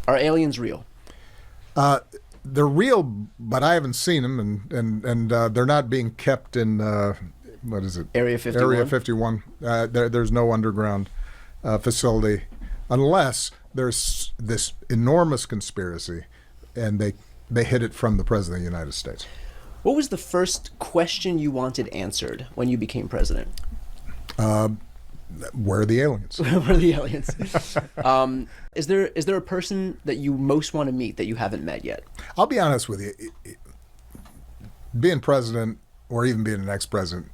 Are aliens real? They're real, but I haven't seen them, and they're not being kept in what is it? Area 51. Area 51. There's no underground facility, unless there's this enormous conspiracy, and they hid it from the President of the United States. What was the first question you wanted answered when you became president? Where are the aliens? Where are the aliens? Is there a person that you most want to meet that you haven't met yet? I'll be honest with you. Being president, or even being an ex-president,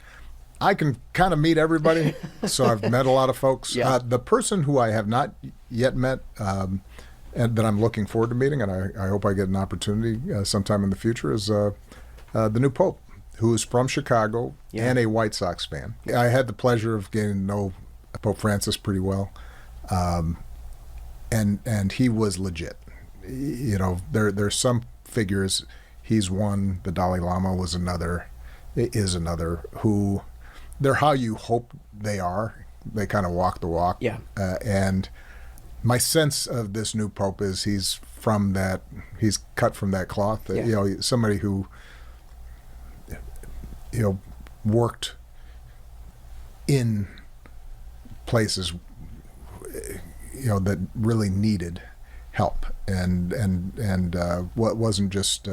I can kind of meet everybody. So I've met a lot of folks. Yeah. The person who I have not yet met, and that I'm looking forward to meeting, and I hope I get an opportunity sometime in the future, is the new Pope, who is from Chicago and a White Sox fan. I had the pleasure of getting to know Pope Francis pretty well, and he was legit. You know, there's some figures. He's one. The Dalai Lama is another, who they're how you hope they are. They kind of walk the walk. Yeah. And my sense of this new Pope is he's cut from that cloth. Yeah. You know, somebody who, you know, worked in places, you know, that really needed help, and what wasn't just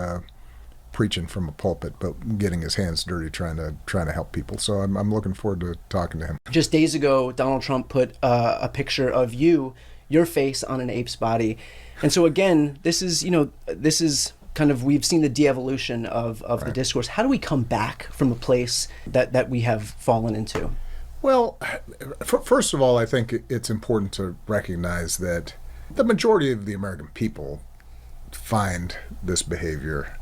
preaching from a pulpit, but getting his hands dirty trying to help people. So I'm looking forward to talking to him. Just days ago, Donald Trump put a picture of your face on an ape's body, and so again, this is kind of, we've seen the de-evolution of Right. the discourse. How do we come back from a place that we have fallen into? Well, first of all, I think it's important to recognize that the majority of the American people find this behavior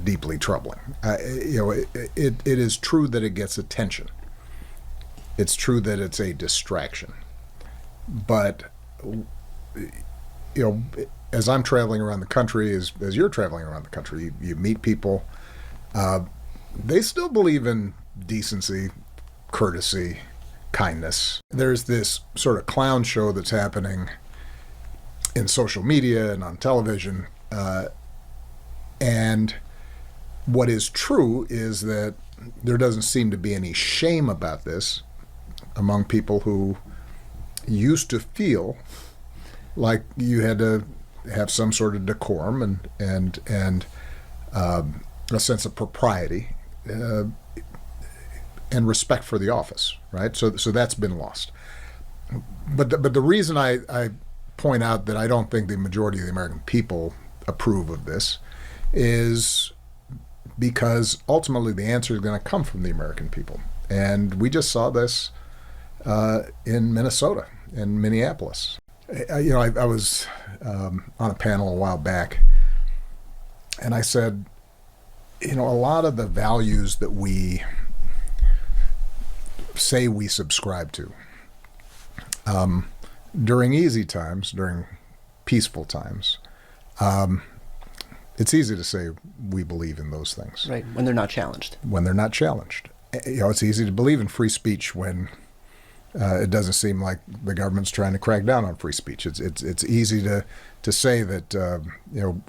deeply troubling. You know, it is true that it gets attention. It's true that it's a distraction. But, you know, as I'm traveling around the country, as you're traveling around the country, you meet people. They still believe in decency, courtesy, kindness. There's this sort of clown show that's happening in social media and on television. And what is true is that there doesn't seem to be any shame about this among people who used to feel like you had to have some sort of decorum and a sense of propriety and respect for the office, right? So that's been lost. But the reason I point out that I don't think the majority of the American people approve of this is because ultimately the answer is going to come from the American people. And we just saw this in Minnesota, in Minneapolis. You know, I was on a panel a while back, and I said, you know, a lot of the values that we say we subscribe to, during easy times, during peaceful times, it's easy to say we believe in those things. Right, when they're not challenged. When they're not challenged. You know, it's easy to believe in free speech when it doesn't seem like the government's trying to crack down on free speech. It's easy to say that you know,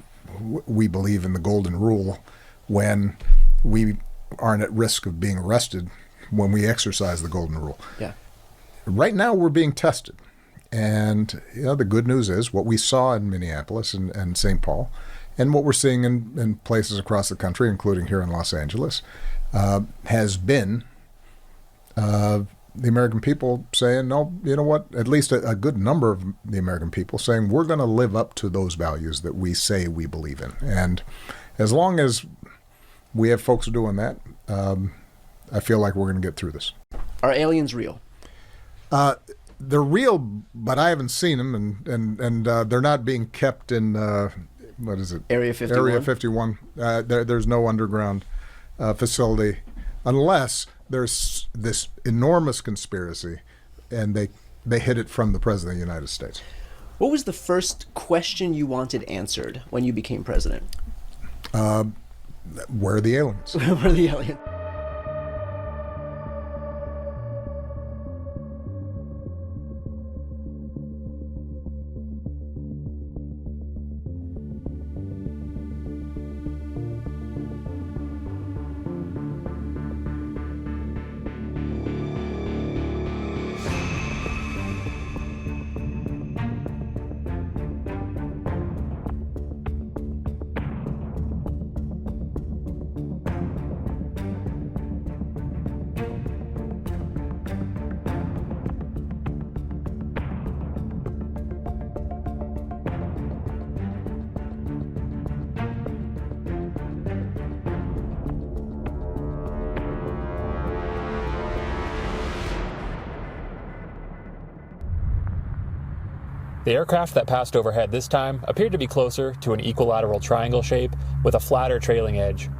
we believe in the golden rule when we aren't at risk of being arrested when we exercise the golden rule. Yeah. Right now we're being tested. And you know, the good news is what we saw in Minneapolis and St. Paul, and what we're seeing in places across the country, including here in Los Angeles, has been the American people saying, no, you know what, at least a good number of the American people saying, we're going to live up to those values that we say we believe in. And as long as we have folks doing that, I feel like we're going to get through this. Are aliens real? They're real, but I haven't seen them, and they're not being kept in, what is it? Area 51? Area 51. There's no underground facility, unless there's this enormous conspiracy, and they hid it from the President of the United States. What was the first question you wanted answered when you became president? Where are the aliens? Where are the aliens? The aircraft that passed overhead this time appeared to be closer to an equilateral triangle shape with a flatter trailing edge.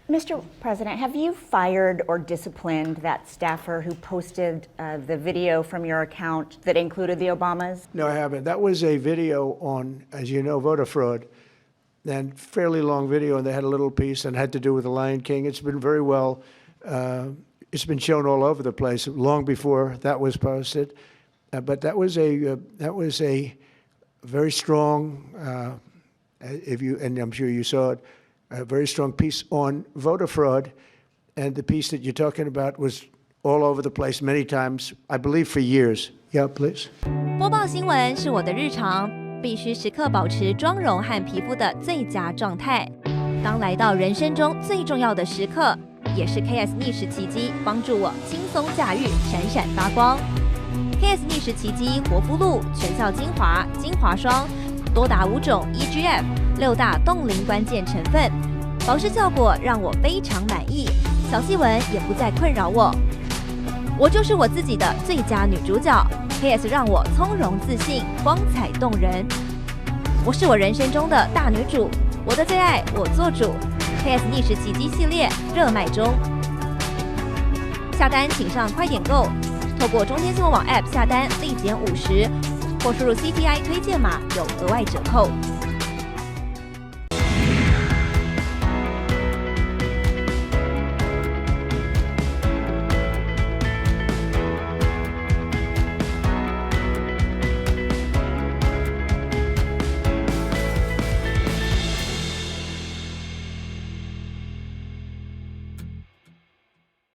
Mr. President, have you fired or disciplined that staffer who posted the video from your account that included the Obamas? No, I haven't. That was a video on, as you know, voter fraud, and fairly long video, and they had a little piece and had to do with the Lion King. It's been very well, it's been shown all over the place long before that was posted. But that was a very strong, and I'm sure you saw it, a very strong piece on voter fraud, and the piece that you're talking about was all over the place many times, I believe for years. Yeah, please. 播报新闻是我的日常，必须时刻保持妆容和皮肤的最佳状态。当来到人生中最重要的时刻，也是 KS 逆时奇迹帮助我轻松驾驭，闪闪发光。KS 逆时奇迹活肤露全效精华、精华霜，多达5种 EGF。6大冻龄关键成分，保湿效果让我非常满意，小细纹也不再困扰我。我就是我自己的最佳女主角 ，KS 让我从容自信，光彩动人。我是我人生中的大女主，我的最爱我做主。KS 逆时奇迹系列热卖中，下单请上快点购，透过中天新闻网 App 下单立减50，或输入 CTI 推荐码有额外折扣。